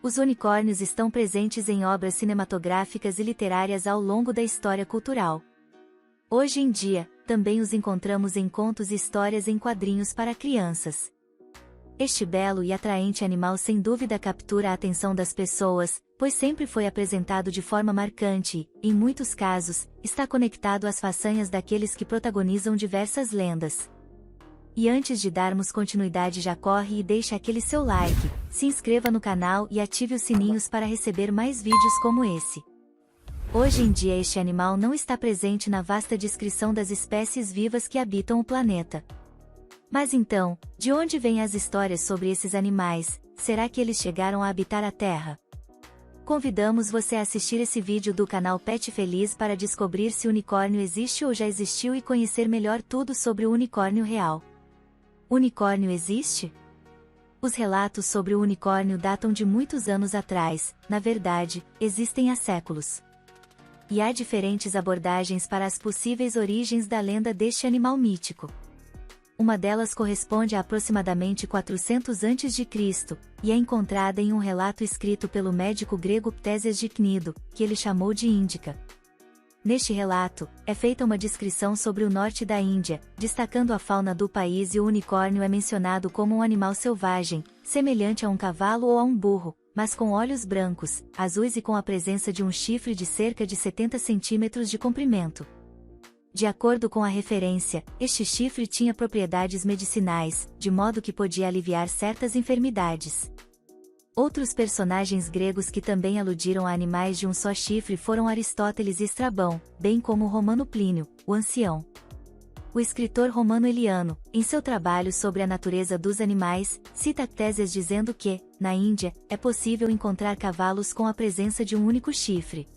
Os unicórnios estão presentes em obras cinematográficas e literárias ao longo da história cultural. Hoje em dia, também os encontramos em contos e histórias em quadrinhos para crianças. Este belo e atraente animal sem dúvida captura a atenção das pessoas, pois sempre foi apresentado de forma marcante e, em muitos casos, está conectado às façanhas daqueles que protagonizam diversas lendas. E antes de darmos continuidade, já corre e deixa aquele seu like, se inscreva no canal e ative os sininhos para receber mais vídeos como esse. Hoje em dia este animal não está presente na vasta descrição das espécies vivas que habitam o planeta. Mas então, de onde vêm as histórias sobre esses animais? Será que eles chegaram a habitar a Terra? Convidamos você a assistir esse vídeo do canal Pet Feliz para descobrir se o unicórnio existe ou já existiu e conhecer melhor tudo sobre o unicórnio real. Unicórnio existe? Os relatos sobre o unicórnio datam de muitos anos atrás, na verdade, existem há séculos. E há diferentes abordagens para as possíveis origens da lenda deste animal mítico. Uma delas corresponde a aproximadamente 400 a.C., e é encontrada em um relato escrito pelo médico grego Ptésias de Cnido, que ele chamou de Índica. Neste relato, é feita uma descrição sobre o norte da Índia, destacando a fauna do país, e o unicórnio é mencionado como um animal selvagem, semelhante a um cavalo ou a um burro, mas com olhos brancos, azuis e com a presença de um chifre de cerca de 70 centímetros de comprimento. De acordo com a referência, este chifre tinha propriedades medicinais, de modo que podia aliviar certas enfermidades. Outros personagens gregos que também aludiram a animais de um só chifre foram Aristóteles e Estrabão, bem como o romano Plínio, o Ancião. O escritor romano Eliano, em seu trabalho sobre a natureza dos animais, cita Ctésias dizendo que, na Índia, é possível encontrar cavalos com a presença de um único chifre.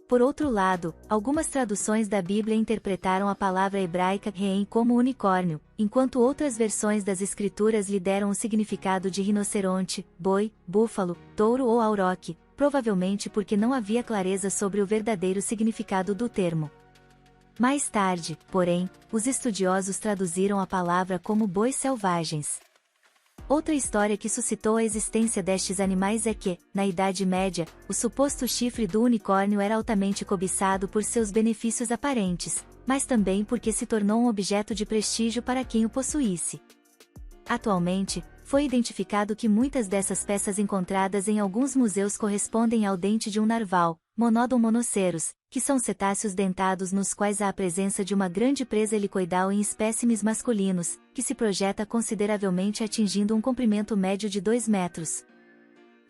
Por outro lado, algumas traduções da Bíblia interpretaram a palavra hebraica reem como unicórnio, enquanto outras versões das escrituras lhe deram o significado de rinoceronte, boi, búfalo, touro ou auroque, provavelmente porque não havia clareza sobre o verdadeiro significado do termo. Mais tarde, porém, os estudiosos traduziram a palavra como bois selvagens. Outra história que suscitou a existência destes animais é que, na Idade Média, o suposto chifre do unicórnio era altamente cobiçado por seus benefícios aparentes, mas também porque se tornou um objeto de prestígio para quem o possuísse. Atualmente, foi identificado que muitas dessas peças encontradas em alguns museus correspondem ao dente de um narval, Monodon monoceros, que são cetáceos dentados nos quais há a presença de uma grande presa helicoidal em espécimes masculinos, que se projeta consideravelmente atingindo um comprimento médio de 2 metros.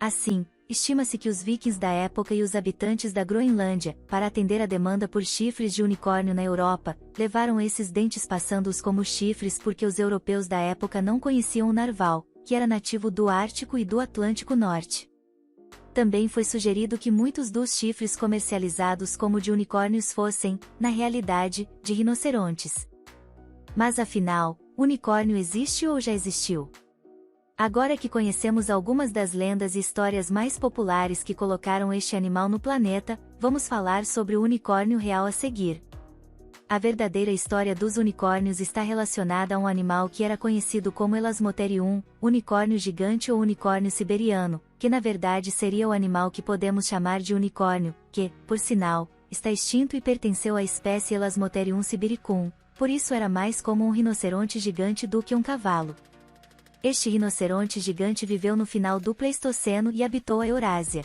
Assim, estima-se que os vikings da época e os habitantes da Groenlândia, para atender à demanda por chifres de unicórnio na Europa, levaram esses dentes passando-os como chifres porque os europeus da época não conheciam o narval, que era nativo do Ártico e do Atlântico Norte. Também foi sugerido que muitos dos chifres comercializados como de unicórnios fossem, na realidade, de rinocerontes. Mas afinal, unicórnio existe ou já existiu? Agora que conhecemos algumas das lendas e histórias mais populares que colocaram este animal no planeta, vamos falar sobre o unicórnio real a seguir. A verdadeira história dos unicórnios está relacionada a um animal que era conhecido como Elasmotherium, unicórnio gigante ou unicórnio siberiano, que na verdade seria o animal que podemos chamar de unicórnio, que, por sinal, está extinto e pertenceu à espécie Elasmotherium sibericum, por isso era mais como um rinoceronte gigante do que um cavalo. Este rinoceronte gigante viveu no final do Pleistoceno e habitou a Eurásia.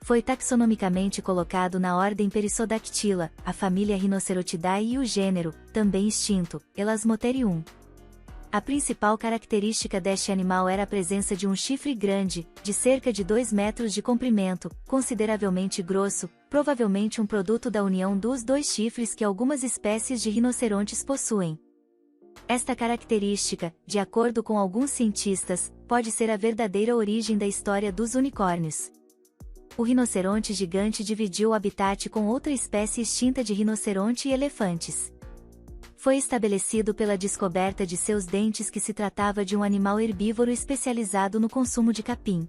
Foi taxonomicamente colocado na ordem Perissodactyla, a família Rhinocerotidae e o gênero, também extinto, Elasmotherium. A principal característica deste animal era a presença de um chifre grande, de cerca de 2 metros de comprimento, consideravelmente grosso, provavelmente um produto da união dos 2 chifres que algumas espécies de rinocerontes possuem. Esta característica, de acordo com alguns cientistas, pode ser a verdadeira origem da história dos unicórnios. O rinoceronte gigante dividiu o habitat com outra espécie extinta de rinoceronte e elefantes. Foi estabelecido pela descoberta de seus dentes que se tratava de um animal herbívoro especializado no consumo de capim.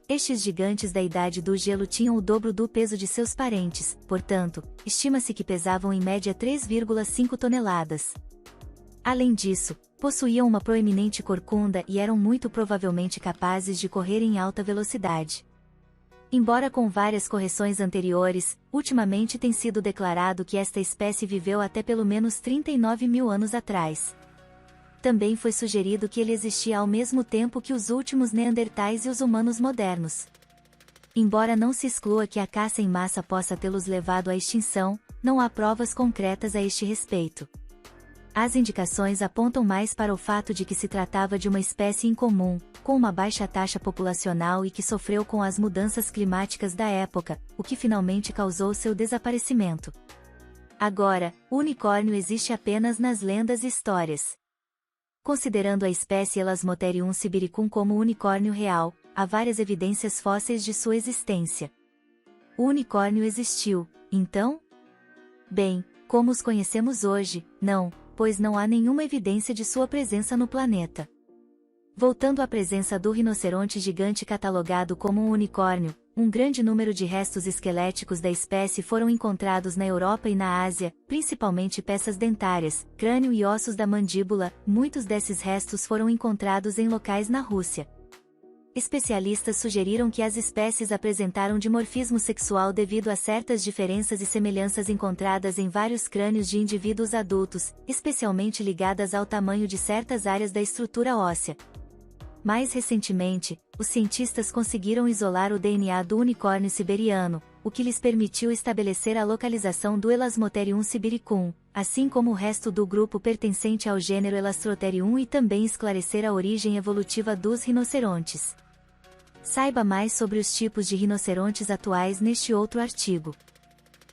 Estes gigantes da Idade do Gelo tinham o dobro do peso de seus parentes, portanto, estima-se que pesavam em média 3,5 toneladas. Além disso, Possuíam uma proeminente corcunda e eram muito provavelmente capazes de correr em alta velocidade. Embora com várias correções anteriores, ultimamente tem sido declarado que esta espécie viveu até pelo menos 39 mil anos atrás. Também foi sugerido que ele existia ao mesmo tempo que os últimos neandertais e os humanos modernos. Embora não se exclua que a caça em massa possa tê-los levado à extinção, não há provas concretas a este respeito. As indicações apontam mais para o fato de que se tratava de uma espécie incomum, com uma baixa taxa populacional e que sofreu com as mudanças climáticas da época, o que finalmente causou seu desaparecimento. Agora, o unicórnio existe apenas nas lendas e histórias. Considerando a espécie Elasmotherium sibiricum como unicórnio real, há várias evidências fósseis de sua existência. O unicórnio existiu, então? Bem, como os conhecemos hoje, não, pois não há nenhuma evidência de sua presença no planeta. Voltando à presença do rinoceronte gigante catalogado como um unicórnio, um grande número de restos esqueléticos da espécie foram encontrados na Europa e na Ásia, principalmente peças dentárias, crânio e ossos da mandíbula. Muitos desses restos foram encontrados em locais na Rússia. Especialistas sugeriram que as espécies apresentaram dimorfismo sexual devido a certas diferenças e semelhanças encontradas em vários crânios de indivíduos adultos, especialmente ligadas ao tamanho de certas áreas da estrutura óssea. Mais recentemente, os cientistas conseguiram isolar o DNA do unicórnio siberiano, o que lhes permitiu estabelecer a localização do Elasmotherium sibiricum, assim como o resto do grupo pertencente ao gênero Elastrotherium e também esclarecer a origem evolutiva dos rinocerontes. Saiba mais sobre os tipos de rinocerontes atuais neste outro artigo.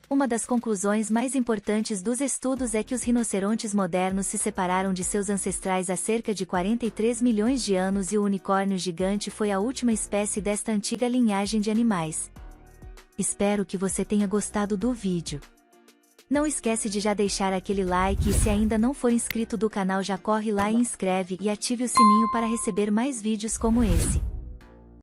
Uma das conclusões mais importantes dos estudos é que os rinocerontes modernos se separaram de seus ancestrais há cerca de 43 milhões de anos e o unicórnio gigante foi a última espécie desta antiga linhagem de animais. Espero que você tenha gostado do vídeo. Não esquece de já deixar aquele like e se ainda não for inscrito do canal já corre lá e inscreve e ative o sininho para receber mais vídeos como esse.